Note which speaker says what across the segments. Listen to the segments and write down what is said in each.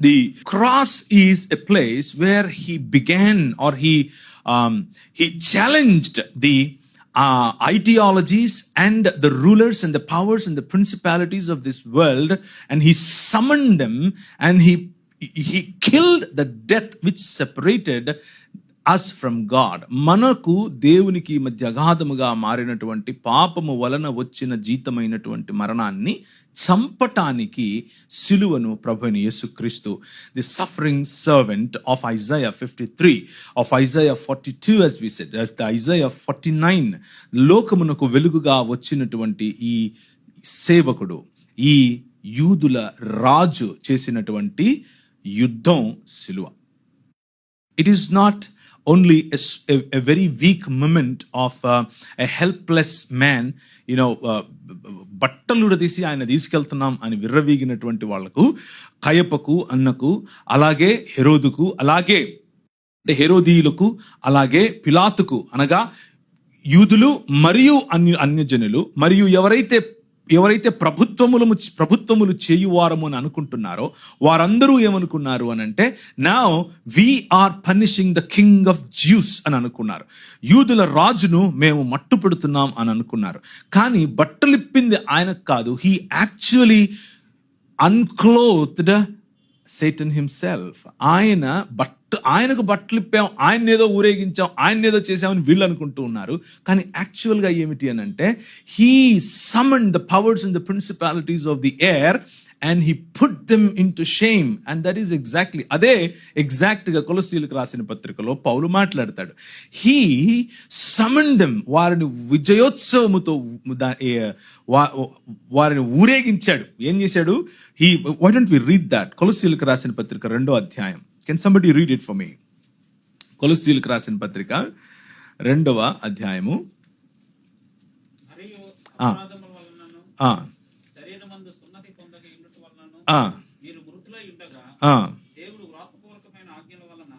Speaker 1: The cross is a place where he began, or he challenged the ideologies and the rulers and the powers and the principalities of this world, and he summoned them, and he killed the death which separated us from God. మనకు దేవునికి మధ్య అగాధముగా మారినటువంటి పాపము వలన వచ్చిన జీతమైనటువంటి మరణాన్ని చంపటానికి సిలువను ప్రభువైన యేసుక్రీస్తు, the suffering servant of Isaiah 53, of Isaiah 42, as we said, as the Isaiah 49, లోకమునకు వెలుగుగా వచ్చినటువంటి ఈ సేవకుడు, ఈ యూదుల రాజు చేసినటువంటి యుద్ధం సిలువ. It is not only a very weak moment of a helpless man, బట్టలు తీసి ఆయన తీసుకెళ్తున్నాం అని విర్రవీగినటువంటి వాళ్లకు, కయపకు, అన్నకు, అలాగే హెరోదుకు, అలాగే హెరోదీయులకు, అలాగే పిలాతుకు, అనగా యూదులు మరియు అన్యజనులు, మరియు ఎవరైతే ప్రభుత్వములు చేయువారము అని అనుకుంటున్నారో వారందరూ ఏమనుకున్నారు అని అంటే, now we are punishing the king of Jews అని అనుకున్నారు. యూదుల రాజును మేము మట్టు పెడుతున్నాం అని అనుకున్నారు. కానీ బట్టలిప్పింది ఆయనకు కాదు. He actually unclothed Satan himself. ఆయనకు బట్టలు ఇప్పాం, ఆయన ఏదో ఊరేగించాం, ఆయన ఏదో చేసామని వీళ్ళు అనుకుంటూ ఉన్నారు. కానీ యాక్చువల్ గా ఏమిటి అని అంటే, he summoned the powers and the principalities of the air and he put them into shame. And that is exactly, అదే ఎగ్జాక్ట్ గా కొలస్సీలకు రాసిన పత్రికలో పౌలు మాట్లాడతాడు. He summoned them, వారిని విజయోత్సవముతో వారిని ఊరేగించాడు. ఏం చేశాడు? Why don't we read that? కొలస్సీలకు రాసిన పత్రిక 2వ అధ్యాయం. Can somebody read it for me? కొలస్సీలకు రాసిన పత్రిక 2వ అధ్యాయము.
Speaker 2: మీరు మృతులై ఉండగా దేవుడు వ్రాతపూర్వకమైన ఆజ్ఞల వలన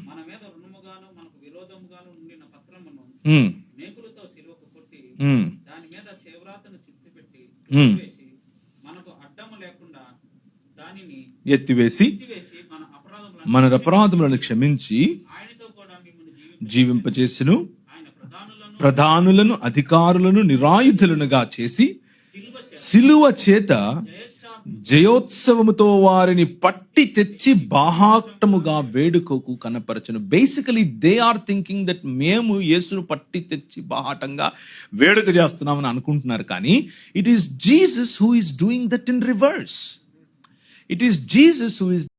Speaker 2: మన మీద రుణముగాను మనకు విరోధముగాను ఉండిన పత్రమును మేకులతో సిలువకు కొట్టి దాని మీద చేవ్రాతను చిత్తిపెట్టి వేసి మనకు అడ్డము లేకుండా దానిని
Speaker 1: ఎత్తివేసి మన అపరాధములను క్షమించి
Speaker 2: ఆయనతో కూడా మిమ్మల్ని
Speaker 1: జీవింపచేసెను. ప్రధానులను అధికారులను నిరాయుధులనుగా చేసి సిలువ చేత జయోత్సవముతో వారిని పట్టి తెచ్చి బాహాటముగా వేడుకకు కనపరచను. Basically they are thinking that మేము యేసును పట్టి తెచ్చి బాహాటంగా వేడుక చేస్తున్నామని అనుకుంటున్నారు. కానీ it is Jesus who is doing that in reverse. It is Jesus who is